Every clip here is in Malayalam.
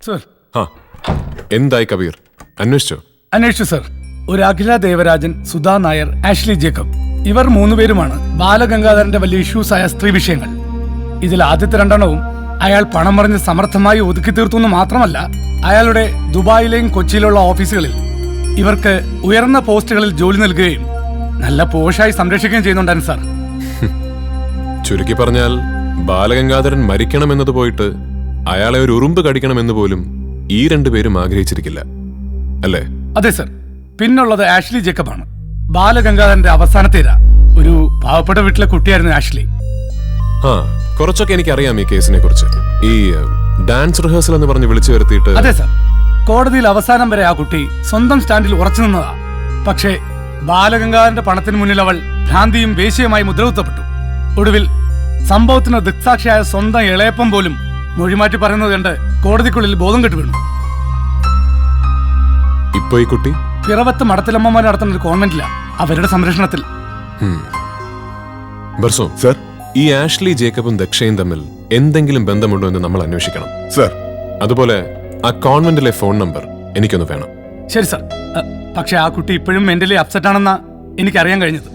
സർ. ആ എന്തായി കബീർ, അന്വേഷിച്ചോ? അന്വേഷിച്ചു സർ. ഒരു അഖില ദേവരാജൻ, സുധാ നായർ, ആഷ്ലി ജേക്കബ്, ഇവർ മൂന്നുപേരുമാണ് ബാലഗംഗാധരന്റെ വലിയ ഇഷ്യൂസ് ആയ സ്ത്രീ വിഷയങ്ങൾ. ഇതിൽ ആദ്യത്തെ രണ്ടെണ്ണവും അയാൾ പണം പറഞ്ഞ് സമർത്ഥമായി ഒതുക്കി തീർത്തു എന്ന് മാത്രമല്ല, അയാളുടെ ദുബായിലെയും കൊച്ചിയിലുള്ള ഓഫീസുകളിൽ ഇവർക്ക് ഉയർന്ന പോസ്റ്റുകളിൽ ജോലി നൽകുകയും നല്ല പോഷായി സംരക്ഷിക്കുകയും ചെയ്യുന്നുണ്ടായിരുന്നു സാർ. ചുരുക്കി പറഞ്ഞാൽ ബാലഗംഗാധരൻ മരിക്കണമെന്നത് പോയിട്ട് അയാളെ ഒരു ഉറുമ്പ് കടിക്കണമെന്ന് പോലും ഈ രണ്ടുപേരും ആഗ്രഹിച്ചിരിക്കില്ല, അല്ലേ? അതെ സർ. പിന്നുള്ളത് ആഷ്ലി ജേക്കബാണ്. ബാലഗംഗാധരന്റെ അവസാനത്തെ ഇര. ഒരു പാവപ്പെട്ട വീട്ടിലെ കുട്ടിയായിരുന്നു ആഷ്ലി. ആ, കുറച്ചൊക്കെ എനിക്കറിയാം ഈ കേസിനെ കുറിച്ച്. ഈ ഡാൻസ് റിഹേഴ്സൽ എന്ന് പറഞ്ഞ് വിളിച്ചു വരുത്തിയിട്ട്. അതെ സർ. കോടതിയിൽ അവസാനം വരെ ആ കുട്ടി സ്വന്തം സ്റ്റാൻഡിൽ ഉറച്ചു നിന്നതാ. പക്ഷേ ബാലഗംഗാധരന്റെ പണത്തിന് മുന്നിൽ അവൾ ഭ്രാന്തിയും വേശ്യയുമായി മുദ്രകുത്തപ്പെട്ടു. ഒടുവിൽ സംഭവത്തിന് ദൃക്സാക്ഷിയായ സ്വന്തം ഇളയപ്പം പോലും മൊഴിമാറ്റി പറയുന്നത് കണ്ട് കോടതിക്കുള്ളിൽ ബോധം കെട്ടു വീണു. ഇപ്പൊ ഈ കുട്ടി പിറവത്ത് മടത്തിലമ്മമാർ നടത്തുന്ന ഒരു കോൺവെന്റില, അവരുടെ സംരക്ഷണത്തിൽ. ബർസോ സർ, ഈ ആഷ്ലി ജേക്കബും ദക്ഷയും തമ്മിൽ എന്തെങ്കിലും ബന്ധമുണ്ടോ എന്ന് നമ്മൾ അന്വേഷിക്കണം സർ. അതുപോലെ ആ കോൺവെന്റിലെ ഫോൺ നമ്പർ എനിക്കൊന്ന് വേണം. ശരി സർ. പക്ഷെ ആ കുട്ടി ഇപ്പോഴും മെന്റലി അപ്സെറ്റ് ആണെന്നാ എനിക്കറിയാൻ കഴിഞ്ഞത്.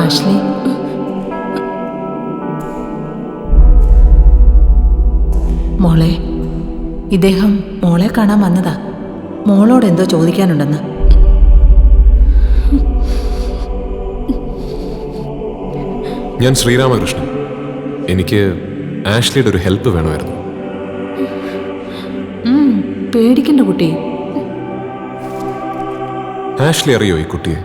ആഷ്ലി, മോളെ, ഇദ്ദേഹം മോളെ കാണാൻ വന്നതാ. മോളോട് എന്തോ ചോദിക്കാനുണ്ടെന്ന്. ഞാൻ ശ്രീരാമകൃഷ്ണൻ. എനിക്ക് ആഷ്ലിയുടെ ഒരു ഹെൽപ്പ് വേണമായിരുന്നു. പേടിക്കണ്ട കുട്ടി. ആഷ്ലി അറിയോ ഈ കുട്ടിയെ?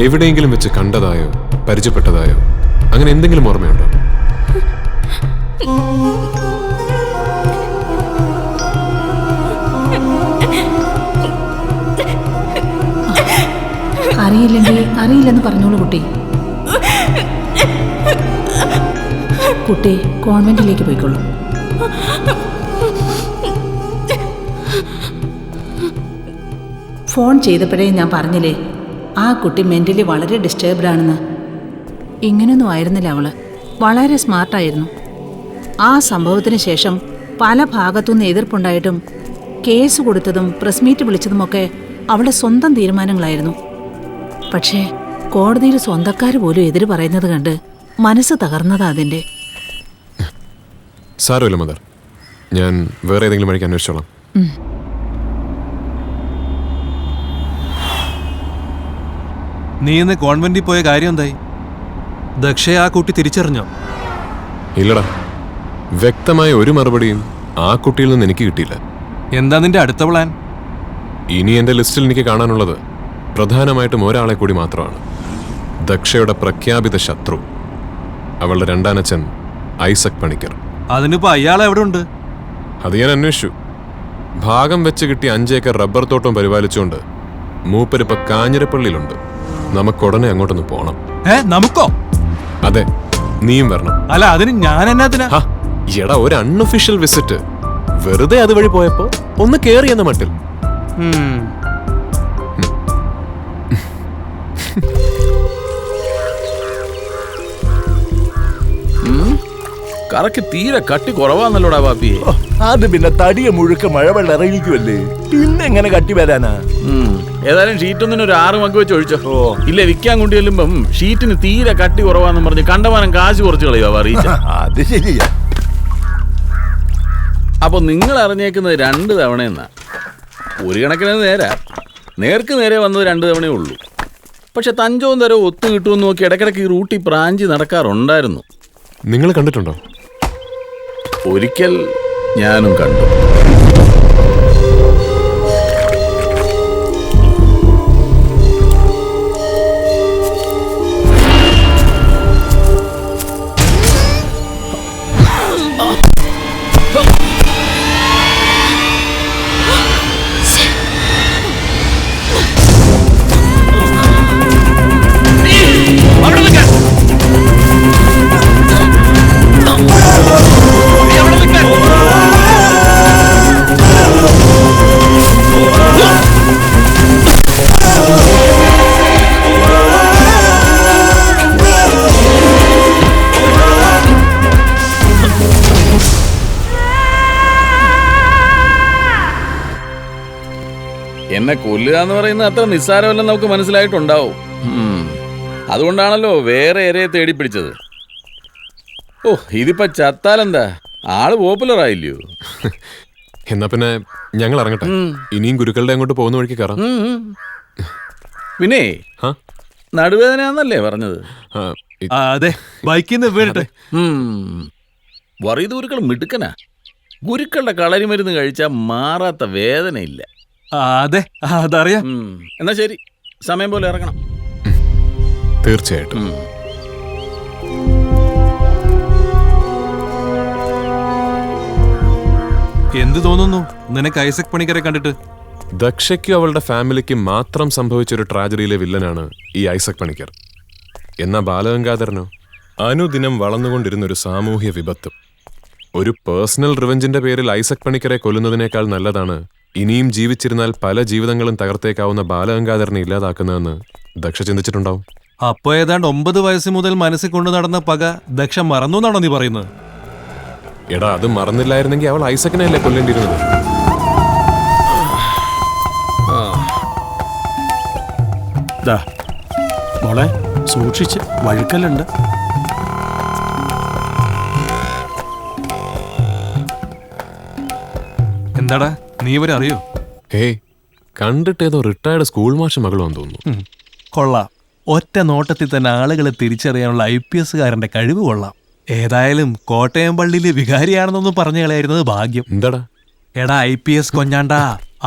എവിടെയെങ്കിലും വെച്ച് കണ്ടതായോ പരിചയപ്പെട്ടതായോ അങ്ങനെ എന്തെങ്കിലും ഓർമ്മയുണ്ടോ? അറിയില്ലെങ്കിൽ അറിയില്ലെന്ന് പറഞ്ഞോളൂ കുട്ടി. കുട്ടി കോൺവെന്റിലേക്ക് പോയിക്കൊള്ളൂ. ഫോൺ ചെയ്തപ്പോഴേ ഞാൻ പറഞ്ഞില്ലേ, ആ കുട്ടി മെന്റലി വളരെ ഡിസ്റ്റർബ്ഡ് ആണെന്ന്. ഇങ്ങനെയൊന്നും ആയിരുന്നില്ല അവള്. വളരെ സ്മാർട്ടായിരുന്നു. ആ സംഭവത്തിന് ശേഷം പല ഭാഗത്തുനിന്ന് എതിർപ്പുണ്ടായിട്ടും കേസ് കൊടുത്തതും പ്രസ് മീറ്റ് വിളിച്ചതുമൊക്കെ അവളുടെ സ്വന്തം തീരുമാനങ്ങളായിരുന്നു. പക്ഷേ കോടതിയിൽ സ്വന്തക്കാർ പോലും എതിര് പറയുന്നത് കണ്ട് മനസ്സ് തകർന്നതാ അതിൻ്റെ. സാരമില്ല മദർ, ഞാൻ വേറെ ഏതെങ്കിലും വഴിക്ക് അന്വേഷിച്ചോളാം. നീ ഇന്ന് കോൺവെന്റിൽ പോയ കാര്യം എന്തായി? ദക്ഷയെ ആ കുട്ടി തിരിച്ചറിഞ്ഞോ? ഇല്ലടാ, വ്യക്തമായ ഒരു മറുപടിയും ആ കുട്ടിയിൽ നിന്ന് എനിക്ക് കിട്ടിയില്ല. എന്താ നിന്റെ അടുത്ത പ്ലാൻ? ഇനി എന്റെ ലിസ്റ്റിൽ എനിക്ക് കാണാനുള്ളത് പ്രധാനമായിട്ടും ഒരാളെ കൂടി മാത്രമാണ്. ദക്ഷയുടെ പ്രഖ്യാപിത ശത്രു, അവളുടെ രണ്ടാനച്ഛൻ ഐസക് പണിക്കർ. അതിനിപ്പോ അയാൾ എവിടെ ഉണ്ട്? അത് ഞാൻ അന്വേഷിച്ചു. ഭാഗം വെച്ച് കിട്ടിയ 5 ഏക്കർ റബ്ബർ തോട്ടം പരിപാലിച്ചുകൊണ്ട് മൂപ്പരിപ്പ കാഞ്ഞിരപ്പള്ളിയിലുണ്ട്. നമുക്കുടനെ അങ്ങോട്ടൊന്ന് പോണം. നമുക്കോ? അതെ, നീയും വരണം. അല്ല, അതിന് ഞാൻ എന്നാത്തിനാ? എടാ, ഒരു അൺഒഫീഷ്യൽ വിസിറ്റ്. വെറുതെ അതുവഴി പോയപ്പോ ഒന്ന് കേറി എന്ന മട്ടിൽ. കറക്ക് തീരെ കട്ടി കുറവാന്നല്ലോടാ പാപ്പി. അത് പിന്നെ തടിയെ മുഴുക്ക മഴവെള്ളം ഇറങ്ങിക്കുമല്ലേ, പിന്നെ എങ്ങനെ കട്ടി വരാനാ? ഏതായാലും ഷീറ്റൊന്നിന് ഒരു 6 മഗ് വെച്ച് ഒഴിച്ചോ. ഇല്ല, വിൽക്കാൻ കൊണ്ടു ചെല്ലുമ്പം ഷീറ്റിന് തീരെ കട്ടി കുറവാന്ന് പറഞ്ഞ് കണ്ടമാനം കാശ് കുറച്ച് കളയുവാ അറിയിച്ച. അത് ശരിയാ. അപ്പൊ നിങ്ങൾ അറിഞ്ഞേക്കുന്നത് 2 തവണ എന്നാ. ഒരു കണക്കിന് നേർക്ക് നേരെ വന്നത് 2 തവണയേ ഉള്ളൂ. പക്ഷെ തഞ്ചവും തരവും ഒത്തു കിട്ടുമെന്ന് നോക്കി ഇടയ്ക്കിടയ്ക്ക് ഈ റൂട്ടിൽ പ്രാഞ്ചി നടക്കാറുണ്ടായിരുന്നു. നിങ്ങൾ കണ്ടിട്ടുണ്ടോ? ഒരിക്കൽ ഞാനും കണ്ടു. എന്നെ കൊല്ലുക എന്ന് പറയുന്നത് അത്ര നിസ്സാരമല്ലെന്ന് നമുക്ക് മനസ്സിലായിട്ടുണ്ടാവും. അതുകൊണ്ടാണല്ലോ വേറെ ഇരയെ തേടി പിടിച്ചത്. ഓ, ഇതിപ്പോ ചത്താലെന്താ, ആള് പോപ്പുലർ ആയില്ലയോ? എന്നാ പിന്നെ ഞങ്ങൾ ഇറങ്ങട്ടെ. ഇനിയും ഗുരുക്കളുടെ അങ്ങോട്ട് പോകുന്ന വഴിക്ക് കയറാം. പിന്നെ ആ? നടുവേദനയാന്നല്ലേ പറഞ്ഞത്? ആ, അതെ, ബൈക്കിൽ നിന്ന് വീണിട്ട്. വറീത് ഗുരുക്കൾ മിടുക്കനാ. ഗുരുക്കളുടെ കളരിമരുന്ന് കഴിച്ചാൽ മാറാത്ത വേദനയില്ല. അതെ, അതറിയാം. എന്നാ ശരി, സമയം പോലെ ഇറങ്ങണം. തീർച്ചയായിട്ടും. എന്ത് തോന്നുന്നു നിനക്ക് ഐസക് പണിക്കരെ കണ്ടിട്ട്? ദക്ഷയ്ക്കും അവളുടെ ഫാമിലിക്കും മാത്രം സംഭവിച്ചൊരു ട്രാജഡിയിലെ വില്ലനാണ് ഈ ഐസക് പണിക്കർ. എന്നാ ബാലഗംഗാധരനോ അനുദിനം വളർന്നുകൊണ്ടിരുന്നൊരു സാമൂഹ്യ വിപത്തും. ഒരു പേഴ്സണൽ റിവഞ്ചിന്റെ പേരിൽ ഐസക് പണിക്കരെ കൊല്ലുന്നതിനേക്കാൾ നല്ലതാണ് ഇനിയും ജീവിച്ചിരുന്നാൽ പല ജീവിതങ്ങളും തകർത്തേക്കാവുന്ന ബാലഗംഗാധരനെ ഇല്ലാതാക്കുന്നതെന്ന് ദക്ഷ ചിന്തിച്ചിട്ടുണ്ടാവും. അപ്പൊ ഏതാണ്ട് 9 വയസ്സ് മുതൽ മനസ്സിൽ കൊണ്ടു നടന്ന പക ദക്ഷ മറന്നു എന്നാണോ നീ പറയുന്നത്? എടാ, അത് മറന്നില്ലായിരുന്നെങ്കിൽ അവൾ ഐസക്കിനെ അല്ലേ കൊല്ലേണ്ടിയിരുന്നത്? മോളെ സൂക്ഷിച്ച്, വഴുക്കലുണ്ട്. എന്താടാ, നീ ഇവരെ അറിയോ? ഹേയ്, കണ്ടിട്ട് ഏതോ റിട്ടയർഡ് സ്കൂൾ മാഷ് മകളാന്ന് തോന്നുന്നു. കൊള്ളാം. ഒറ്റ നോട്ടത്തിൽ തന്നെ ആളുകളെ തിരിച്ചറിയാനുള്ള IPS-കാരന്റെ കഴിവ് കൊള്ളാം. ഏതായാലും കോട്ടയം പള്ളിയിലെ വികാരിയാണെന്നൊന്നും പറഞ്ഞു കളയായിരുന്നത് ഭാഗ്യം. എന്താടാ? എടാ IPS കൊഞ്ഞാണ്ടാ,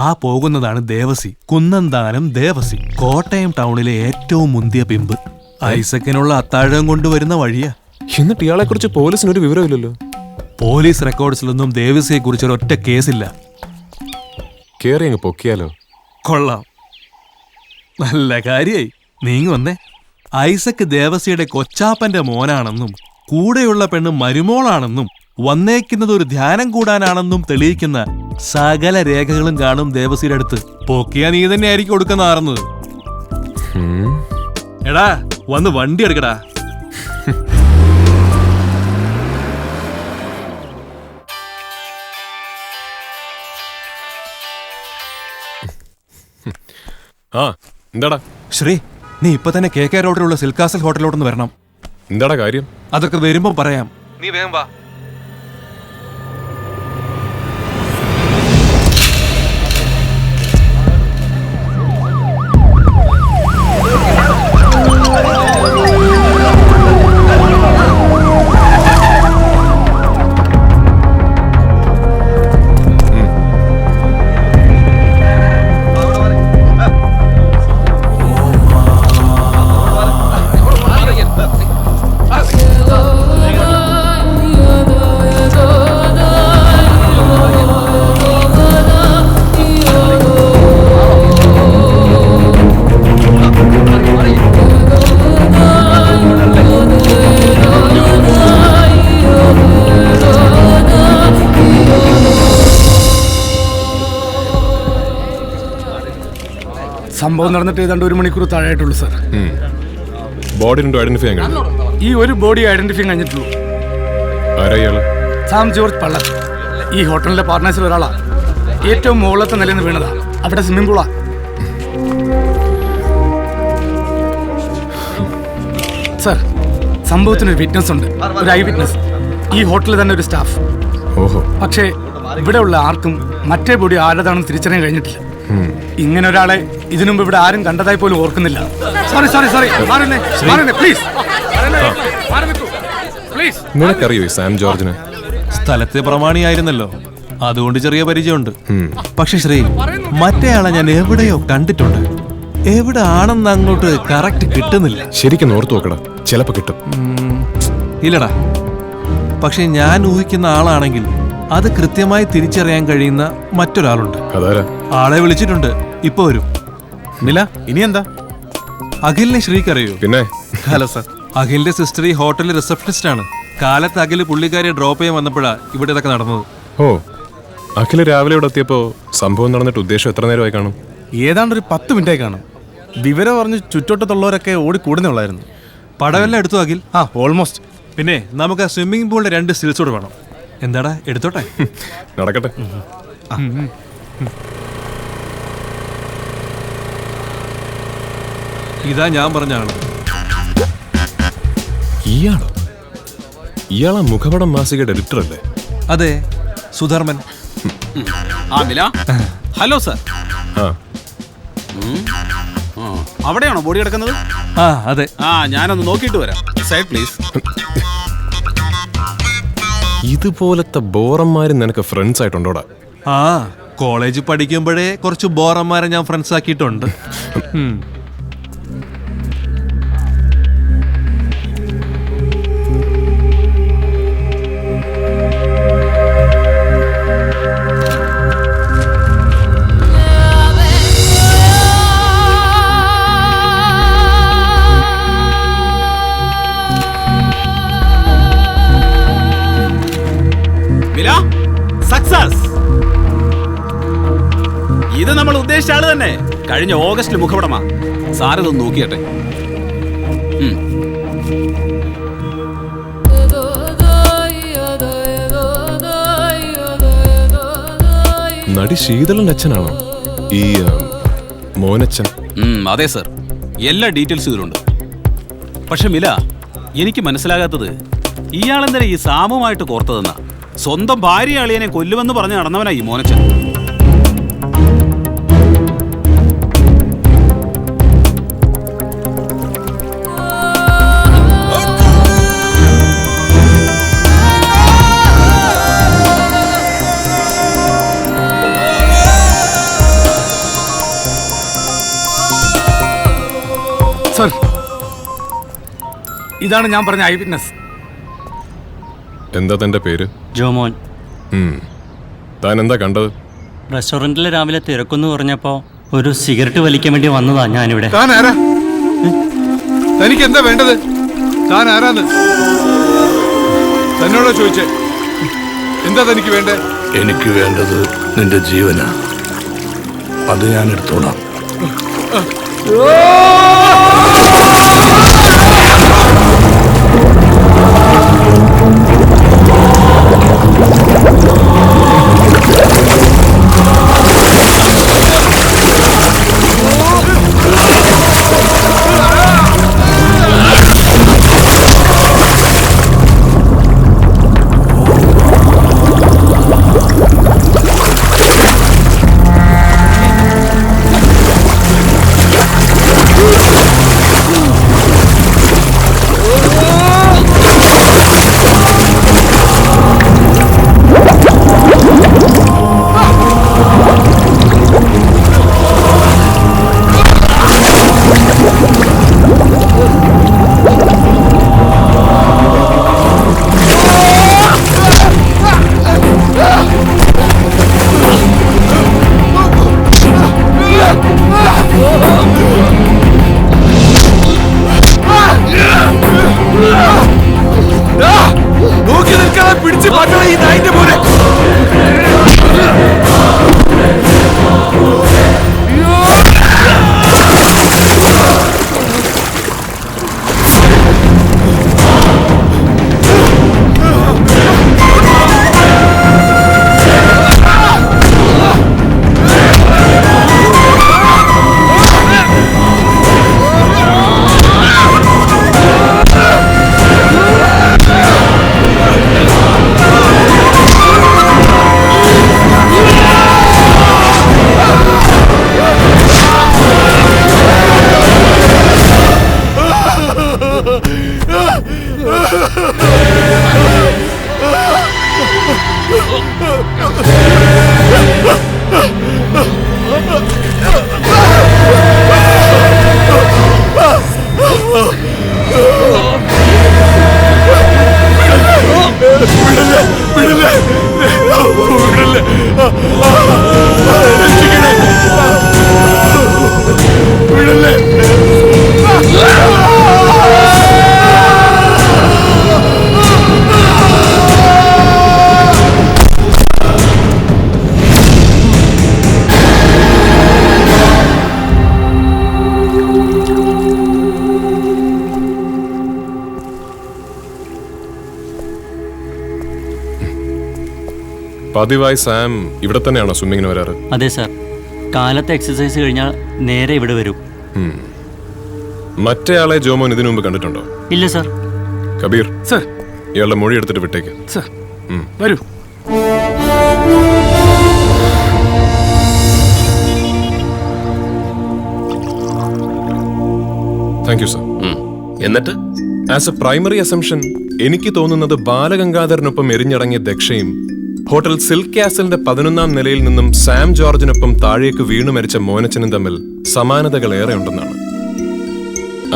ആ പോകുന്നതാണ് ദേവസി, കുന്നന്താനം ദേവസി, കോട്ടയം ടൗണിലെ ഏറ്റവും മുന്തിയ പിമ്പ്. ഐസക്കിനുള്ള അത്താഴം കൊണ്ടുവരുന്ന വഴിയാ. എന്നിട്ട് ഇയാളെ കുറിച്ച് പോലീസിനൊരു വിവരമില്ലല്ലോ. പോലീസ് റെക്കോർഡ്സിലൊന്നും ദേവസിയെ കുറിച്ച് ഒരൊറ്റ കേസില്ല. കേറി അങ്ങ് പൊക്കിയാലോ? കൊള്ളാം, നല്ല കാര്യായി. നീങ്ങി വന്നേ. ഐസക് ദേവസിയുടെ കൊച്ചാപ്പന്റെ മോനാണെന്നും കൂടെയുള്ള പെണ്ണ് മരുമോളാണെന്നും വന്നേക്കുന്നത് ഒരു ധ്യാനം കൂടാനാണെന്നും തെളിയിക്കുന്ന സകല രേഖകളും കാണും ദേവസിയുടെ അടുത്ത്. പൊക്കിയാ നീ തന്നെ ആയിരിക്കും കൊടുക്കുന്ന ആറുന്നത്. എടാ, വന്ന് വണ്ടി എടുക്കടാ. ആ, എന്താടാ? ശ്രീ, നീ ഇപ്പൊ തന്നെ KK റോഡിലുള്ള സിൽക്കാസൽ ഹോട്ടലിലോട്ടൊന്ന് വരണം. എന്താടാ കാര്യം? അതൊക്കെ വരുമ്പോ പറയാം. നീ വേഗം വാ. സംഭവം നടന്നിട്ട് ഏതാണ്ട് 1 മണിക്കൂർ താഴെയായിട്ടുള്ളൂ സാർ. ബോഡി ഐഡന്റിഫൈ ചെയ്യാൻ കഴിഞ്ഞു. ഈ ഒരു ബോഡി ഐഡന്റിഫൈ കഴിഞ്ഞിട്ടുള്ളൂ. ആരാ ഇയാള്? സാം ജോർജ് പള്ള. ഈ ഹോട്ടലിന്റെ പാർട്ട്നേഴ്സിൽ ഒരാളാ. ഏറ്റവും മുകളിലത്തെ നിലയിൽ നിന്ന് വീണതാ. അവിടെ സ്വിമ്മിംഗ് പൂളാ. സാർ, സംഭവത്തിനൊരു വിറ്റ്നസ് ഉണ്ട്, ഒരു ഐ വിറ്റ്നസ്. ഈ ഹോട്ടലിൽ തന്നെ ഒരു സ്റ്റാഫ്. ഓഹോ. പക്ഷേ ഇവിടെ ഉള്ള ആർക്കും മറ്റേ ബോഡി ആരതാണെന്ന് തിരിച്ചറിയാൻ കഴിഞ്ഞിട്ടില്ല. ഇങ്ങനെ ഒരാളെ ഇതിനു മുമ്പ് ഇവിടെ ആരും കണ്ടതായി പോലും ഓർക്കുന്നില്ല. നിനക്കറിയോ ഈ സാം ജോർജിനെ? സ്ഥലത്തെ പ്രമാണിയായിരുന്നല്ലോ, അതുകൊണ്ട് ചെറിയ പരിചയമുണ്ട്. പക്ഷെ ശ്രീ, മറ്റേയാളെ ഞാൻ എവിടെയോ കണ്ടിട്ടുണ്ട്. എവിടെ ആണെന്ന് അങ്ങോട്ട് കറക്റ്റ് കിട്ടുന്നില്ല. ശരിക്കും ഓർത്തു നോക്കടാ, ചിലപ്പോ കിട്ടും. ഇല്ലടാ, പക്ഷെ ഞാൻ ഊഹിക്കുന്ന ആളാണെങ്കിൽ അത് കൃത്യമായി തിരിച്ചറിയാൻ കഴിയുന്ന മറ്റൊരാളുണ്ട്. അതാരാ? ആളെ വിളിച്ചിട്ടുണ്ട്, ഇപ്പൊ വരും. നില, ഇനി എന്താ? അഖിലിനെ ശ്രീക്കറിയോ? പിന്നെ ഹലോ സർ. അഖിലിന്റെ സിസ്റ്റർ ഈ ഹോട്ടലിൽ റിസപ്ഷനിസ്റ്റ് ആണ്. കാലത്ത് അഖിൽ പുള്ളിക്കാരെ ഡ്രോപ്പ് ചെയ്യാൻ വന്നപ്പോഴാ ഇവിടെ ഇതൊക്കെ നടന്നത്. ഓ, അഖില് രാവിലെ ഇവിടെ എത്തിയപ്പോ സംഭവം നടന്നിട്ട് ഉദ്ദേശം എത്ര നേരമായി കാണും? ഏതാണ്ട് ഒരു 10 മിനിറ്റായി കാണും. വിവരം പറഞ്ഞ് ചുറ്റോട്ടത്തുള്ളവരൊക്കെ ഓടി കൂടുന്നുള്ളായിരുന്നു. പടവെല്ലാം എടുത്തു അഖിൽ? ഓൾമോസ്റ്റ്. പിന്നെ നമുക്ക് ആ സ്വിമ്മിംഗ് പൂളിന്റെ 2 സ്റ്റിൽസ് കൂടെ വേണം. എന്താടാ, എടുത്തോട്ടെ? നടക്കട്ടെ. ഇതാ ഞാൻ പറഞ്ഞ ആള്. ഇയാളാ മുഖപടം മാസികയുടെ എഡിറ്റർ അല്ലേ? അതെ, സുധർമ്മൻ. Hello sir. ആ, അവിടെയാണോ ബോഡി കിടക്കുന്നത്? ആ അതെ. ഞാനൊന്ന് നോക്കിയിട്ട് വരാം. Side please. ഇതുപോലത്തെ ബോറന്മാരും നിനക്ക് ഫ്രണ്ട്സ് ആയിട്ടുണ്ടോടാ? ആ, കോളേജിൽ പഠിക്കുമ്പോഴേ കുറച്ച് ബോറന്മാരെ ഞാൻ ഫ്രണ്ട്സ് ആക്കിയിട്ടുണ്ട്. സക്സസ്. ഇത് നമ്മൾ ഉദ്ദേശിച്ച ആള് തന്നെ. കഴിഞ്ഞ ഓഗസ്റ്റിൽ മുഖപടമാ. സാറിതൊന്ന് നോക്കിയട്ടെ. നടി ശീതളന്റെ അച്ഛനാണോ ഈ മോനച്ഛൻ? അതെ സർ, എല്ലാ ഡീറ്റെയിൽസും ഇതിലുണ്ട്. പക്ഷെ മില, എനിക്ക് മനസ്സിലാകാത്തത് ഇയാളെന്തിനാ ഈ സാമുമായിട്ട് കോർത്തതെന്നാ. സ്വന്തം ഭാര്യ അളിയനെ കൊല്ലുമെന്ന് പറഞ്ഞ് നടന്നവനാ ഈ മോനച്ചൻ. സർ, ഇതാണ് ഞാൻ പറഞ്ഞ ഐ വിറ്റ്നസ്. എന്താ തന്റെ പേര്? ജോമോൻ. താൻ എന്താ കണ്ടത്? റെസ്റ്റോറൻറ്റിൽ രാവിലെ തിരക്കെന്ന് പറഞ്ഞപ്പോൾ ഒരു സിഗരറ്റ് വലിക്കാൻ വേണ്ടി വന്നതാ ഞാനിവിടെ. താൻ ആരാ? തനിക്ക് എന്താ വേണ്ടത്? താൻ ആരാന്ന് തന്നോടോ ചോദിച്ചേ? എന്താ തനിക്ക് വേണ്ടേ? എനിക്ക് വേണ്ടത് നിന്റെ ജീവനാ. അത് ഞാൻ എടുത്തോളാം. നോക്കി നിൽക്കാതെ പിടിച്ച് മാറ്റണം ഈ നായിന്റെ പോലെ. പതിവായി സാം ഇവിടെ തന്നെയാണോ സ്വിമ്മിങ്ങിന് വരാറ്? അതെ സാർ, കാലത്തെ എക്സസൈസ് കഴിഞ്ഞാൽ നേരെ ഇവിടെ വരും. മറ്റേയാളെ ജോമോൻ ഇതിനു മുമ്പ് കണ്ടിട്ടുണ്ടോ? ഇല്ല സർ. കബീർ, സർ. ഇയാളുടെ മൊഴി എടുത്തിട്ട് വിട്ടേക്ക്. സർ, വരൂ. Thank you sir. എന്നിട്ട് ആസ് എ പ്രൈമറി അസംഷൻ എനിക്ക് തോന്നുന്നത് ബാലഗംഗാധരനൊപ്പം എരിഞ്ഞടങ്ങിയ ദക്ഷയും ഹോട്ടൽ സിൽക്ക് കാസലിന്റെ 11ാം നിലയിൽ നിന്നും സാം ജോർജിനൊപ്പം താഴേക്ക് വീണു മരിച്ച മോനച്ചനും തമ്മിൽ സമാനതകൾ ഏറെ ഉണ്ടെന്നാണ്.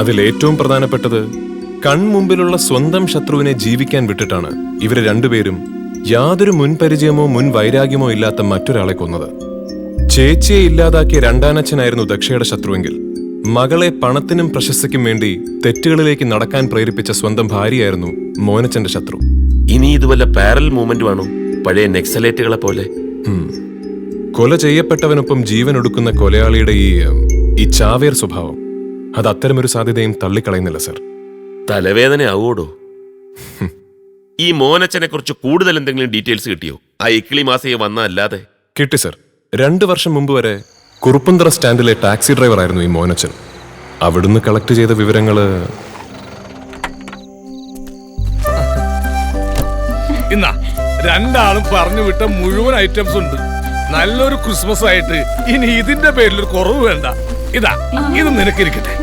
അതിലേറ്റവും പ്രധാനപ്പെട്ടത് കൺമുമ്പിലുള്ള സ്വന്തം ശത്രുവിനെ ജീവിക്കാൻ വിട്ടിട്ടാണ് ഇവര് രണ്ടുപേരും യാതൊരു മുൻപരിചയമോ മുൻ വൈരാഗ്യമോ ഇല്ലാത്ത മറ്റൊരാളെ കൊന്നത്. ചേച്ചിയെ ഇല്ലാതാക്കിയ രണ്ടാനച്ഛനായിരുന്നു ദക്ഷയുടെ ശത്രുവെങ്കിൽ മകളെ പണത്തിനും പ്രശസ്തിക്കും വേണ്ടി തെറ്റുകളിലേക്ക് നടക്കാൻ പ്രേരിപ്പിച്ച സ്വന്തം ഭാര്യയായിരുന്നു മോനച്ചന്റെ ശത്രു. ഇനി ഇതുവല്ല പാരലൽ മൂവ്മെന്റ് ആണോ, പഴയ നെക്സലേറ്റുകളെ പോലെ? കൊല ചെയ്യപ്പെട്ടവനൊപ്പം ജീവൻ ഒടുക്കുന്ന കൊലയാളിയുടെ ഈ ചാവേർ സ്വഭാവം അത് അത്തരമൊരു സാധ്യതയും തള്ളിക്കളയുന്നില്ല സർ. തലവേദന ആവോടോ? ഈ മോനച്ചനെ കുറിച്ച് കൂടുതൽ എന്തെങ്കിലും ഡീറ്റെയിൽസ് കിട്ടിയോ? ആ ഇക്കിളി മാസയെ വന്ന അല്ലാതെ. കിട്ടി സർ. 2 വർഷം മുമ്പ് വരെ കുറുപ്പന്തറ സ്റ്റാൻഡിലെ ടാക്സി ഡ്രൈവർ ആയിരുന്നു ഈ മോനച്ചൻ. അവിടുന്ന് കളക്ട് ചെയ്ത വിവരങ്ങള് ഇന്നാ രണ്ടാളും പറഞ്ഞു വിട്ട മുഴുവൻ ഐറ്റംസ് ഉണ്ട്. നല്ലൊരു ക്രിസ്മസ് ആയിട്ട് ഇനി ഇതിന്റെ പേരിൽ ഒരു കുറവ് വേണ്ട. ഇതാ ഇത് നിനക്കിരിക്കട്ടെ.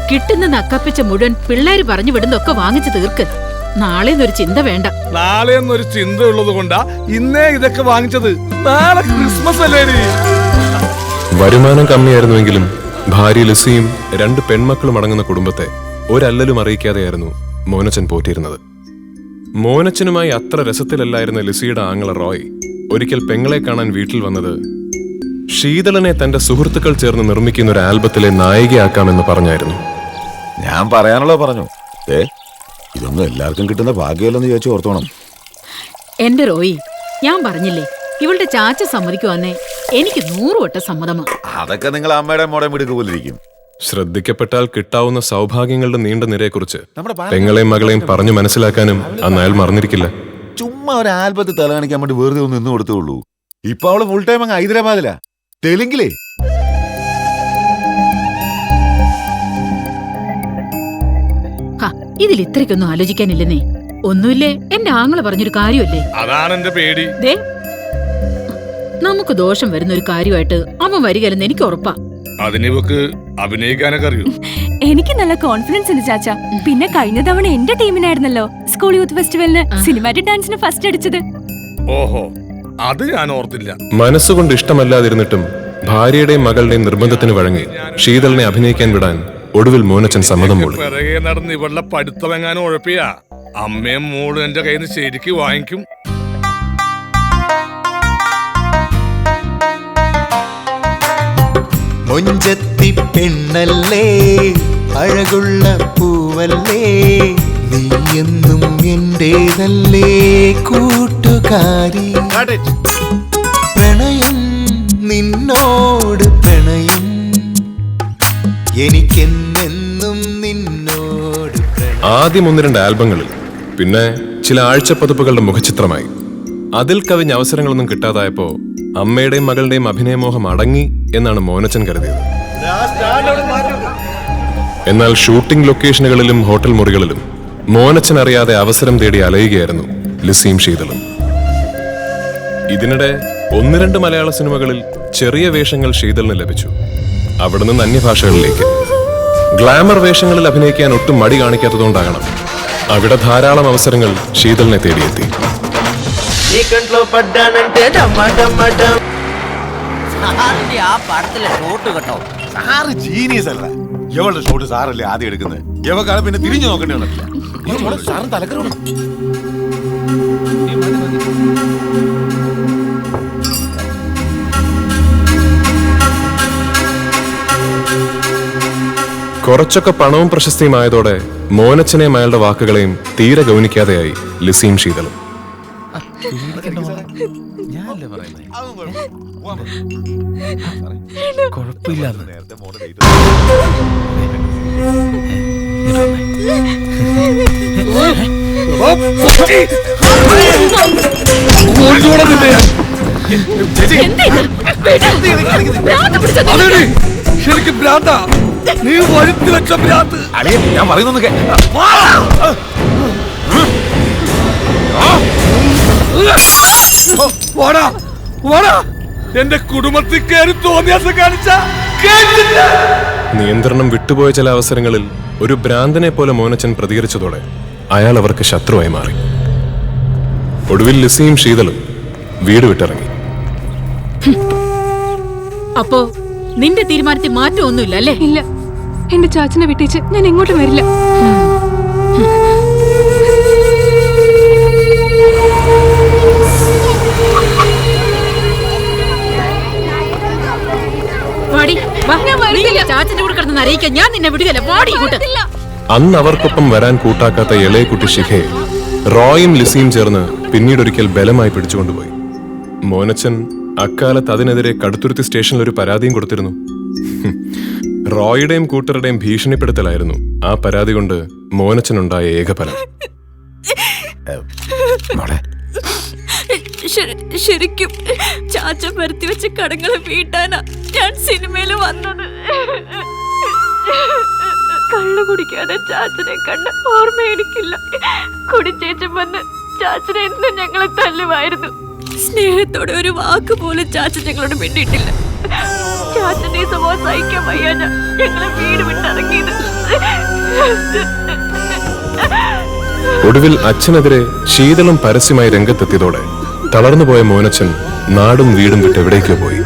കിട്ടുന്ന നക്കപ്പിച്ച മുഴുവൻ പിള്ളേര് പറഞ്ഞു വിടുന്നൊക്കെ വാങ്ങിച്ചു തീർക്ക്. നാളെ ഒരു ചിന്ത വേണ്ട. നാളെ എന്നൊരു ചിന്ത ഉള്ളത് കൊണ്ടാ ഇന്നേ ഇതൊക്കെ വാങ്ങിച്ചത്. നാളെ ക്രിസ്മസ് അല്ലേ? വരുമാനം കമ്മിയായിരുന്നുവെങ്കിലും ഭാര്യ ലിസിയും 2 പെൺമക്കളും അടങ്ങുന്ന കുടുംബത്തെ ഒരല്ലലും അറിയിക്കാതെയായിരുന്നു മോനച്ചൻ പോറ്റിയിരുന്നത്. മോനച്ചനുമായി അത്ര രസത്തിലല്ലായിരുന്ന ലിസിയുടെ ആങ്ങള റോയ് ഒരിക്കൽ പെങ്ങളെ കാണാൻ വീട്ടിൽ വന്നത് ശീതളനെ തന്റെ സുഹൃത്തുക്കൾ ചേർന്ന് നിർമ്മിക്കുന്ന ഒരു ആൽബത്തിലെ നായികയാക്കാമെന്ന് പറഞ്ഞായിരുന്നു. ഞാൻ പറയാനുള്ളത് പറഞ്ഞു. ഇതൊന്നും എല്ലാവർക്കും കിട്ടുന്ന ഭാഗ്യമല്ലെന്ന് ചോദിച്ചു ഓർത്തോണം. എന്റെ റോയി, ഞാൻ പറഞ്ഞില്ലേ ഇവളുടെ ചാച്ച സമ്മതിക്കുവാന്നേ എനിക്ക് 100 വട്ടം സമ്മതമാ. അതൊക്കെ നിങ്ങൾ അമ്മയുടെ മോടെ മിടുക്ക് പോലിരിക്കും. ശ്രദ്ധിക്കപ്പെട്ടാൽ കിട്ടാവുന്ന സൗഭാഗ്യങ്ങളുടെ നീണ്ട നിരയെക്കുറിച്ച് പെങ്ങളെയും മകളെയും പറഞ്ഞു മനസ്സിലാക്കാനും അന്ന് അയാൾ മറന്നിരിക്കില്ല. ചുമ്മാ ഒരു ആൽബത്തിൽ തല കാണിക്കാൻ വേണ്ടി വെറുതെ ഒന്ന് നിന്ന് കൊടുത്തുള്ളൂ. ഇപ്പൊ അവള് ഫുൾ ടൈം അങ്ങ് ഹൈദരാബാദിലാ, തെലുങ്കിലേ. ഇതിൽ ഇത്രയ്ക്കൊന്നും ആലോചിക്കാനില്ലെന്നേ. ഒന്നുമില്ലേ, എന്റെ ആങ്ങളെ പറഞ്ഞൊരു കാര്യമല്ലേ. അതാണ് എന്റെ പേടി. നമുക്ക് ദോഷം വരുന്ന ഒരു കാര്യമായിട്ട് അവൻ വരികയല്ലെന്ന് എനിക്ക് ഉറപ്പാ. അതിനിവക്ക് അഭിനയിക്കാനൊക്കെ അറിയൂ. എനിക്ക് നല്ല കോൺഫിഡൻസ് ഉണ്ട് ചാച്ച. പിന്നെ കഴിഞ്ഞ തവണ എന്റെ ടീമിനായിരുന്നല്ലോ സ്കൂൾ യൂത്ത് ഫെസ്റ്റിവലിന് സിനിമാറ്റിക് ഡാൻസിന് ഫസ്റ്റ് അടിച്ചത്. ഓഹോ, അത് ഞാൻ ഓർത്തില്ല. മനസ്സുകൊണ്ട് ഇഷ്ടമല്ലാതിരുന്നിട്ടും ഭാര്യയുടെയും മകളുടെയും നിർബന്ധത്തിന് വഴങ്ങി ശീതളിനെ അഭിനയിക്കാൻ വിടാൻ ഒടുവിൽ മോനച്ചൻ സമ്മതം മൂളി. പിറകെ നടന്ന് ഇവളുടെ പഠിത്തമെങ്ങാനും ഉഴപ്പിയാ അമ്മയും മോളും എന്റെ കയ്യിൽ നിന്ന് ശരിക്ക് വാങ്ങിക്കും. മൊഞ്ചത്തി പെണ്ണല്ലേ, അഴകുള്ള പൂവല്ലേ, നീ എന്നും എന്റേതല്ലേ കൂട്ടുകാരി. പ്രണയം നിന്നോട് പ്രണയം, എനിക്കെന്നെന്നും നിന്നോട്. ആദ്യം 1-2 ആൽബങ്ങളിൽ, പിന്നെ ചില ആഴ്ചപ്പതിപ്പുകളുടെ മുഖചിത്രമായി. അതിൽ കവിഞ്ഞ അവസരങ്ങളൊന്നും കിട്ടാതായപ്പോ അമ്മയുടെയും മകളുടെയും അഭിനയമോഹം അടങ്ങി എന്നാണ് മോനച്ചൻ കരുതിയത്. എന്നാൽ ഷൂട്ടിംഗ് ലൊക്കേഷനുകളിലും ഹോട്ടൽ മുറികളിലും മോനച്ചൻ അറിയാതെ അവസരം തേടി അലയുകയായിരുന്നു ലിസിയും ശീതളും. ഇതിനിടെ 1-2 മലയാള സിനിമകളിൽ ചെറിയ വേഷങ്ങൾ ശീതളിന് ലഭിച്ചു. അവിടെ നിന്ന് അന്യഭാഷകളിലേക്ക്. ഗ്ലാമർ വേഷങ്ങളിൽ അഭിനയിക്കാൻ ഒട്ടും മടി കാണിക്കാത്തതുകൊണ്ടാകണം അവിടെ ധാരാളം അവസരങ്ങൾ ശീതളിനെ തേടിയെത്തി. ആ പടത്തിലെ ഷോട്ട് കേട്ടോ, സാറ് ജീനിയസ് അല്ല. എവളുടെ ഷോട്ട് സാറല്ലേ ആദ്യം എടുക്കുന്നത്. എവക്കാണ് പിന്നെ തിരിഞ്ഞു നോക്കേണ്ടി വന്നിട്ടില്ല. സാറും തലക്കറോട്. കുറച്ചൊക്കെ പണവും പ്രശസ്തിയുമായതോടെ മോനച്ചനെയും അയാളുടെ വാക്കുകളെയും തീരെ ഗൗനിക്കാതെയായി ലിസിയും ശീതളും. ശരിക്കും ഭ്രാന്താ. നീ വരുത്തി വെച്ച ഭ്രാന്ത്. ഞാൻ പറയുന്നു എന്റെ കുടുംബത്തിൽ കയറി തോന്നിയാസം കാണിച്ച നിയന്ത്രണം വിട്ടുപോയ ചില അവസരങ്ങളിൽ ഒരു ഭ്രാന്തനെ പോലെ മോനച്ചൻ പ്രതികരിച്ചതോടെ അയാൾ അവർക്ക് ശത്രുവായി മാറി. ഒടുവിൽ ലിസിയും ശീതളും വീട് വിട്ടിറങ്ങി. അപ്പോ നിന്റെ തീരുമാനത്തിൽ മാറ്റമൊന്നുമില്ല അല്ലേ? ഇല്ല, എന്റെ ചാച്ചനെ വിട്ടേച്ച് ഞാൻ എങ്ങോട്ടും വരില്ല. ചാച്ചന്റെ കൂടെ കിടന്ന് അറിയിക്കാൻ ഞാൻ നിന്നെ വിടുകയല്ല. വാടി ഇങ്ങോട്ട്. അന്ന് അവർക്കൊപ്പം വരാൻ കൂട്ടാക്കാത്ത ഇളയ കുട്ടി ശിഖയെ റോയും ലിസിയും ചേർന്ന് പിന്നീടൊരിക്കൽ ബലമായി പിടിച്ചുകൊണ്ടുപോയി. മോനച്ചൻ അക്കാലത്ത് അതിനെതിരെ കടുത്തുരുത്തി സ്റ്റേഷനിൽ ഒരു പരാതിയും കൊടുത്തിരുന്നു. റോയുടെയും കൂട്ടരുടെയും ഭീഷണിപ്പെടുത്തലായിരുന്നു ആ പരാതി കൊണ്ട് മോനച്ചനുണ്ടായ ഏകഫലം. ശരിക്കും ചാച്ച വരുത്തി വെച്ച കടങ്ങളെ വീട്ടാനാ ഞാൻ സിനിമയിൽ വന്നത്. കള്ളു കുടിക്കാതെ ചാച്ചനെ കണ്ട ഓർമ്മ എനിക്കില്ല. കുടിച്ചേച്ചും വന്ന് ചാച്ചനെ എന്നും ഞങ്ങളെ തല്ലുമായിരുന്നു. സ്നേഹത്തോടെ ഒരു വാക്ക് പോലും ചാച്ച ഞങ്ങളോട് മിണ്ടിയിട്ടില്ല. ചാച്ചന്റെ ഈ സ്വഭാവം സഹിക്കാൻ വയ്യാ ഞങ്ങളെ വീട് വിട്ടിറങ്ങിയത്. ഒടുവിൽ അച്ഛനെതിരെ ശീതളും പരസ്യമായി രംഗത്തെത്തിയതോടെ തളർന്നുപോയ മോനച്ചൻ നാടും വീടും വിട്ട് എവിടേക്കോ പോയി.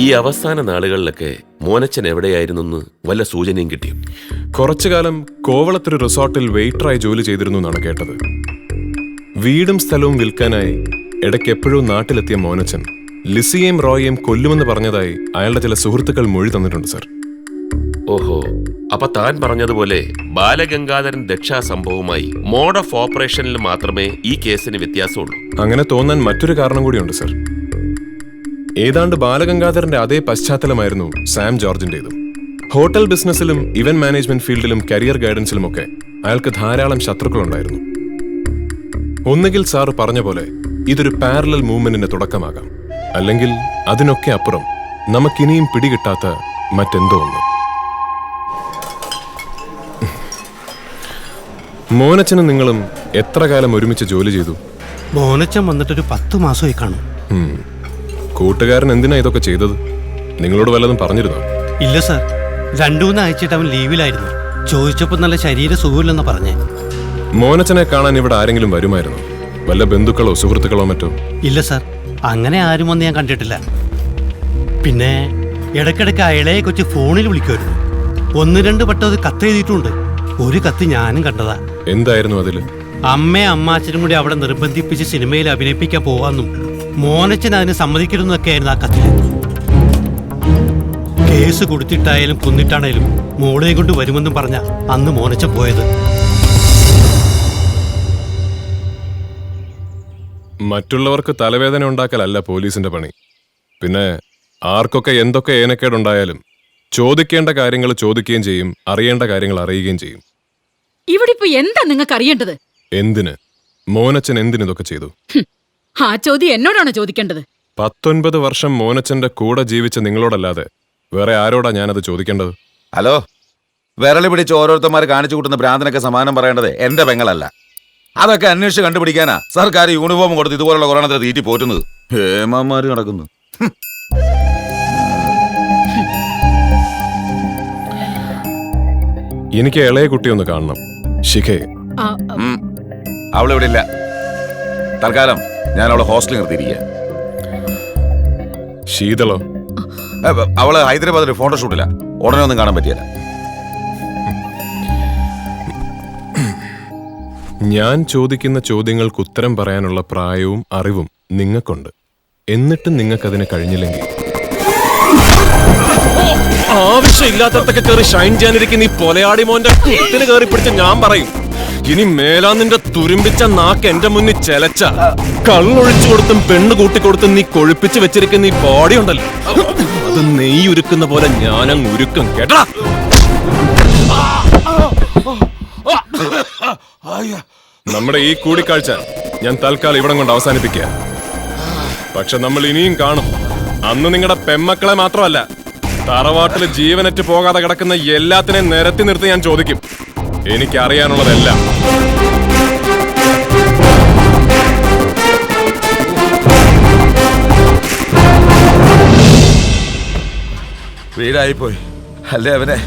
ഈ അവസാന നാളുകളിലൊക്കെ മോനച്ചൻ എവിടെയായിരുന്നു വല്ല സൂചനയും കിട്ടിയും? കുറച്ചുകാലം കോവളത്തൊരു റിസോർട്ടിൽ വെയിറ്ററായി ജോലി ചെയ്തിരുന്നു എന്നാണ് കേട്ടത്. വീടും സ്ഥലവും വിൽക്കാനായി ഇടയ്ക്ക് എപ്പോഴും നാട്ടിലെത്തിയ മോനച്ചൻ ലിസിയെയും റോയെയും കൊല്ലുമെന്ന് പറഞ്ഞതായി അയാളുടെ ചില സുഹൃത്തുക്കൾ മൊഴി തന്നിട്ടുണ്ട് സർ. ഓഹോ, അപ്പൊ താൻ പറഞ്ഞതുപോലെ ബാലഗംഗാധരൻ ദക്ഷാ സംഭവവുമായി മോഡ് ഓഫ് ഓപ്പറേഷനിൽ മാത്രമേ ഈ കേസിന് വ്യത്യാസമുള്ളൂ. അങ്ങനെ തോന്നാൻ മറ്റൊരു കാരണം കൂടിയുണ്ട് സർ. ഏതാണ്ട് ബാലഗംഗാധരന്റെ അതേ പശ്ചാത്തലമായിരുന്നു സാം ജോർജിന്റേതും. ഹോട്ടൽ ബിസിനസ്സിലും ഇവന്റ് മാനേജ്മെന്റ് ഫീൽഡിലും കരിയർ ഗൈഡൻസിലുമൊക്കെ അയാൾക്ക് ധാരാളം ശത്രുക്കളുണ്ടായിരുന്നു. ഒന്നുകിൽ സാറ് പറഞ്ഞ പോലെ ഇതൊരു പാരലൽ മൂവ്മെന്റിന്റെ തുടക്കമാകാം, അല്ലെങ്കിൽ അതിനൊക്കെ അപ്പുറം നമുക്കിനിയും പിടികിട്ടാത്ത മറ്റെന്തോ ഒന്ന്. മോനച്ചനും നിങ്ങളും എത്ര കാലം ഒരുമിച്ച് ജോലി ചെയ്തു? മോനച്ചൻ വന്നിട്ടൊരു 10 മാസമായി കാണും. കൂട്ടുകാരൻ എന്തിനാ ഇതൊക്കെ ചെയ്തത്? നിങ്ങളോട് വല്ലതും പറഞ്ഞിരുന്നോ? ഇല്ല സാർ, 2-3 ആഴ്ചയായിട്ട് അവൻ ലീവിലായിരുന്നു. ചോദിച്ചപ്പോൾ നല്ല ശരീര സുഖമില്ലെന്ന് പറഞ്ഞേ. മോനച്ചനെ കാണാൻ ഇവിടെ ആരെങ്കിലും വരുമായിരുന്നോ? വല്ല ബന്ധുക്കളോ സുഹൃത്തുക്കളോ മറ്റോ? ഇല്ല സാർ, അങ്ങനെ ആരും വന്ന് ഞാൻ കണ്ടിട്ടില്ല. പിന്നെ ഇടയ്ക്കിടയ്ക്ക് അയാളെ കൊച്ചു ഫോണിൽ വിളിക്കുമായിരുന്നു. 1-2 വട്ടം അത് കത്ത് എഴുതിയിട്ടുണ്ട്. ഒരു കത്ത് ഞാനും കണ്ടതാ. എന്തായിരുന്നു അതില്? അമ്മയും അമ്മാച്ചനും കൂടി അവിടെ നിർബന്ധിപ്പിച്ച് സിനിമയിൽ അഭിനയിപ്പിക്കാൻ പോവാന്നും മോനച്ചൻ അതിന് സമ്മതിക്കരുതെന്നൊക്കെയായിരുന്നു ആ കത്തിൽ. കേസ് കൊടുത്തിട്ടായാലും കൊന്നിട്ടാണേലും മോളെയും കൊണ്ട് വരുമെന്നും പറഞ്ഞ അന്ന് മോനച്ചൻ പോയത്. മറ്റുള്ളവർക്ക് തലവേദന ഉണ്ടാക്കലല്ല പോലീസിന്റെ പണി. പിന്നെ ആർക്കൊക്കെ എന്തൊക്കെ ഏനക്കേടുണ്ടായാലും ചോദിക്കേണ്ട കാര്യങ്ങൾ ചോദിക്കുകയും ചെയ്യും, അറിയേണ്ട കാര്യങ്ങൾ അറിയുകയും ചെയ്യും. ഇവിടെ ഇപ്പൊ എന്താ നിങ്ങൾക്ക് അറിയേണ്ടത്? എന്തിന്? മോനച്ചൻ എന്തിനിതൊക്കെ ചെയ്തു? ആ ചോദ്യം എന്നോടാണ് ചോദിക്കേണ്ടത്. 19 വർഷം മോനച്ചന്റെ കൂടെ ജീവിച്ച നിങ്ങളോടല്ലാതെ വേറെ ആരോടാ ഞാനത് ചോദിക്കേണ്ടത്? ഹലോ, വിരളി പിടിച്ച് ഓരോരുത്തന്മാർ കാണിച്ചു കൂട്ടുന്ന ഭ്രാന്തനൊക്കെ സമാനം പറയേണ്ടത് എന്റെ പെങ്ങളല്ല. അതൊക്കെ അന്വേഷിച്ച് കണ്ടുപിടിക്കാനാ സർക്കാർ യൂണിഫോം കൊടുത്ത് ഇതുപോലുള്ള കൊറോണത്തെ തീറ്റി പോറ്റുന്നത്. ഹേമാമാര് നടക്കുന്നു. എനിക്ക് ഇളയ കുട്ടിയൊന്ന് കാണണം, ശിഖയെ. അവളിവിടെ ഇല്ല. തൽക്കാലം ഞാൻ അവളെ ഹോസ്റ്റലിൽ നിർത്തിയിരിക്കുക. ശീതളോ? അവള് ഹൈദരാബാദിൽ ഫോട്ടോഷൂട്ടില്ല, ഉടനെ ഒന്നും കാണാൻ പറ്റിയല്ല. ഞാൻ ചോദിക്കുന്ന ചോദ്യങ്ങൾക്ക് ഉത്തരം പറയാനുള്ള പ്രായവും അറിവും നിങ്ങൾക്കുണ്ട്. എന്നിട്ടും നിങ്ങൾക്കതിനെ കഴിഞ്ഞില്ലെങ്കിൽ ആവശ്യമില്ലാത്തതൊക്കെ കയറി ഷൈൻ ചെയ്യാനിരിക്കുന്ന ഈ പൊലയാടി മോന്റെ കുത്തിന് കയറി പിടിച്ച് ഞാൻ പറയും, ഇനി മേലാ നിന്റെ തുരുമ്പിച്ച നാക്ക് എന്റെ മുന്നിൽ ചെലച്ച കള്ളൊഴിച്ചു കൊടുത്തും പെണ്ണ് കൂട്ടിക്കൊടുത്തും നീ കൊഴുപ്പിച്ച് വെച്ചിരിക്കുന്ന ഈ ബോഡി ഉണ്ടല്ലോ, അത് നെയ്യ് ഉരുക്കുന്ന പോലെ ഞാനങ്ങ് ഉരുക്കും. കേട്ടാ? നമ്മുടെ ഈ കൂടിക്കാഴ്ച ഞാൻ തൽക്കാലം ഇവിടം കൊണ്ട് അവസാനിപ്പിക്കുക. പക്ഷെ നമ്മൾ ഇനിയും കാണും. അന്ന് നിങ്ങളുടെ പെമ്മക്കളെ മാത്രമല്ല തറവാട്ടില് ജീവനറ്റ് പോകാതെ കിടക്കുന്ന എല്ലാത്തിനെയും നിരത്തി നിർത്തി ഞാൻ ചോദിക്കും. എനിക്കറിയാനുള്ളതെല്ലാം. വീടായിപ്പോയി അല്ലേ അവനെ.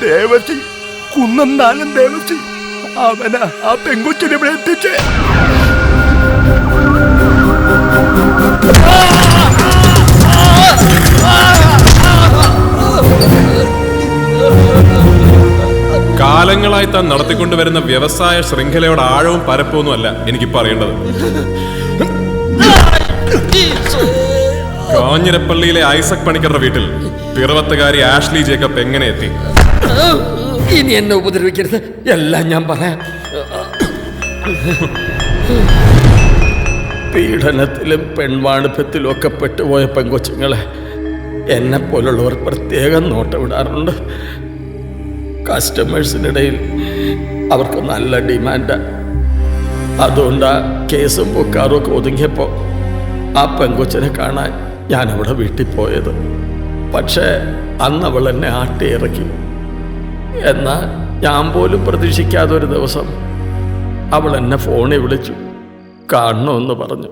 ദേവസി കുന്നന്താനം ദേവസി അവനാ ആ പെങ്കൊച്ചിനെ ഇവിടെ എത്തിച്ചേ. കാലങ്ങളായി താൻ നടത്തിക്കൊണ്ടുവരുന്ന വ്യവസായ ശൃംഖലയുടെ ആഴവും പരപ്പൊന്നുമല്ല എനിക്കിപ്പോ അറിയേണ്ടത്. കാഞ്ഞിരപ്പള്ളിയിലെ ഐസക് പണിക്കറുടെ വീട്ടിൽ പിറവത്തുകാരി ആഷ്ലി ജേക്കബ് എങ്ങനെ എത്തി? ഇനി എന്നെ ഉപദ്രവിക്കരുത്, എല്ലാം ഞാൻ പറയാം. പീഡനത്തിലും പെൺവാണിഭത്തിലും ഒക്കെ പെട്ടുപോയ പെങ്കൊച്ചുങ്ങളെ എന്നെ പോലുള്ളവർ പ്രത്യേകം നോട്ടമിടാറുണ്ട്. കസ്റ്റമേഴ്സിനിടയിൽ അവർക്ക് നല്ല ഡിമാൻഡാ. അതുകൊണ്ടാ കേസും പൊക്കാറും ഒക്കെ ഒതുങ്ങിയപ്പോൾ ആ പെങ്കൊച്ചിനെ കാണാൻ ഞാനവിടെ വീട്ടിൽ പോയത്. പക്ഷേ അന്ന് അവൾ എന്നെ ആട്ടിയിറക്കി. എന്നാൽ ഞാൻ പോലും പ്രതീക്ഷിക്കാതെ ഒരു ദിവസം അവൾ എന്നെ ഫോണിൽ വിളിച്ചു, കാണണമെന്ന് പറഞ്ഞു.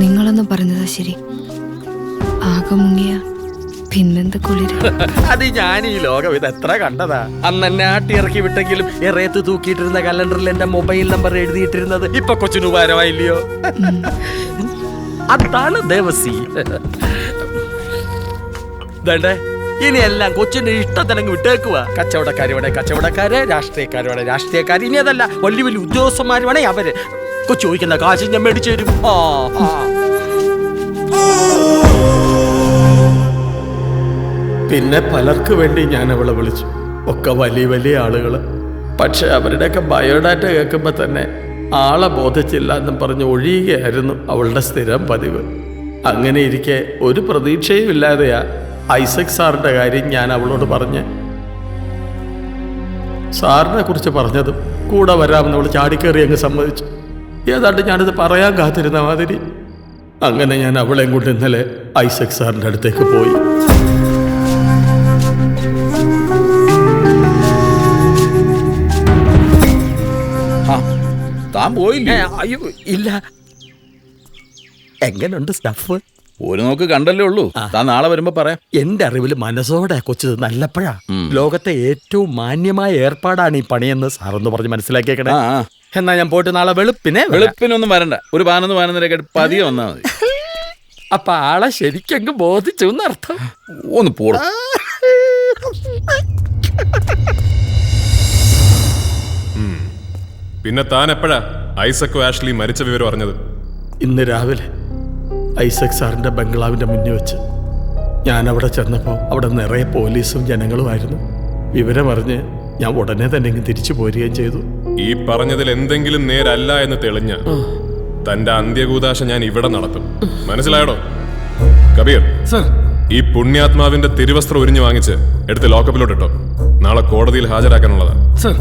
നിങ്ങളൊന്നും പറഞ്ഞതാ ശരി. ആകെ മുങ്ങിയ പിന്നെന്ത് കുളിര്. അത് ഞാൻ ഈ ലോകം ഇത് എത്ര കണ്ടതാ. അന്ന് എന്നെ ആട്ടിയിറക്കി വിട്ടെങ്കിലും എറയത്ത് തൂക്കിയിട്ടിരുന്ന കലണ്ടറിൽ എന്റെ മൊബൈൽ നമ്പർ എഴുതിയിട്ടിരുന്നത് ഇപ്പൊ കൊച്ചിന് ഉപകാരമായില്ലയോ? അതാണ് ദേവസി. ദേ ഇനിയെല്ലാം കൊച്ചിന്റെ ഇഷ്ടത്തിനങ്ങ് വിട്ടേക്കുക. കച്ചവടക്കാർ വേണേ കച്ചവടക്കാര്, രാഷ്ട്രീയക്കാർ വേണേ രാഷ്ട്രീയക്കാർ, ഇനി അതല്ല വലിയ വലിയ ഉദ്യോഗസ്ഥന്മാർ വേണേ അവര്. കൊച്ചു ചോദിക്കുന്ന കാശ് ഞാൻ മേടിച്ചു തരും. പിന്നെ പലർക്ക് വേണ്ടി ഞാൻ അവളെ വിളിച്ചു, ഒക്കെ വലിയ വലിയ ആളുകൾ. പക്ഷെ അവരുടെയൊക്കെ ബയോഡാറ്റ കേൾക്കുമ്പോൾ തന്നെ ആളെ ബോധിച്ചില്ല എന്നും പറഞ്ഞ് ഒഴിയുകയായിരുന്നു അവളുടെ സ്ഥിരം പതിവ്. അങ്ങനെ ഇരിക്കെ ഒരു പ്രതീക്ഷയും ഇല്ലാതെയാ ഐസക് സാറിന്റെ കാര്യം ഞാൻ അവളോട് പറഞ്ഞ് സാറിനെ കുറിച്ച് പറഞ്ഞതും കൂടെ വരാമെന്ന് അവൾ ചാടിക്കേറി അങ്ങ് സമ്മതിച്ചു. ഏതാണ്ട് ഞാനിത് പറയാൻ കാത്തിരുന്ന മാതിരി അങ്ങനെ ഞാൻ അവളെയും കൊണ്ട് ഇന്നലെ ഐസക് സാറിന്റെ അടുത്തേക്ക് പോയി. താൻ പോയില്ലേ? അയ്യോ ഇല്ല. എങ്ങനെയുണ്ട് സ്റ്റഫ്? ഒരു നോക്ക് കണ്ടല്ലേ ഉള്ളൂ. താൻ നാളെ വരുമ്പോ പറയാം. എന്റെ അറിവിൽ മനസ്സോടെ കൊച്ചത് നല്ലപ്പോഴാ. ലോകത്തെ ഏറ്റവും മാന്യമായ ഏർപ്പാടാണ് ഈ പണിയെന്ന് സാറൊന്ന് പറഞ്ഞ് മനസ്സിലാക്കിയേക്കണേ. എന്നാ ഞാൻ പോയിട്ട് നാളെ വെളുപ്പിനൊന്നും വരണ്ട. ഒരു 11-11:30 പതിയെ വന്നാ മതി. അപ്പൊ ആളെ ശരിക്കങ്ങ് ബോധിച്ചു എന്നർത്ഥം. ഒന്ന് പോട. പിന്നെ താൻ എപ്പോഴാ ഐസക്കും ആഷ്ലി മരിച്ച വിവരം അറിഞ്ഞത്? ഇന്ന് രാവിലെ ഐസക് സാറിന്റെ ബംഗ്ലാവിന്റെ മുന്നിൽ വെച്ച് ഞാൻ അവിടെ ചെന്നപ്പോൾ അവിടെ നിറയെ പോലീസും ജനങ്ങളുമായിരുന്നു. വിവരമറിഞ്ഞ് ഞാൻ ഉടനെ തന്നെ ഇങ്ങ് തിരിച്ചു പോരുകയും ചെയ്തു. ഈ പറഞ്ഞതിൽ എന്തെങ്കിലും നേരല്ല എന്ന് തെളിഞ്ഞ തന്റെ അന്ത്യകൂദാശ ഞാൻ ഇവിടെ നടത്തും. മനസ്സിലായടോ? കബീർ സർ, ഈ പുണ്യാത്മാവിന്റെ തിരുവസ്ത്രം ഉരിഞ്ഞു വാങ്ങിച്ച് എടുത്ത് ലോക്കപ്പിലോട്ടിട്ടോ. നാളെ കോടതിയിൽ ഹാജരാക്കാനുള്ളതാ. സർ.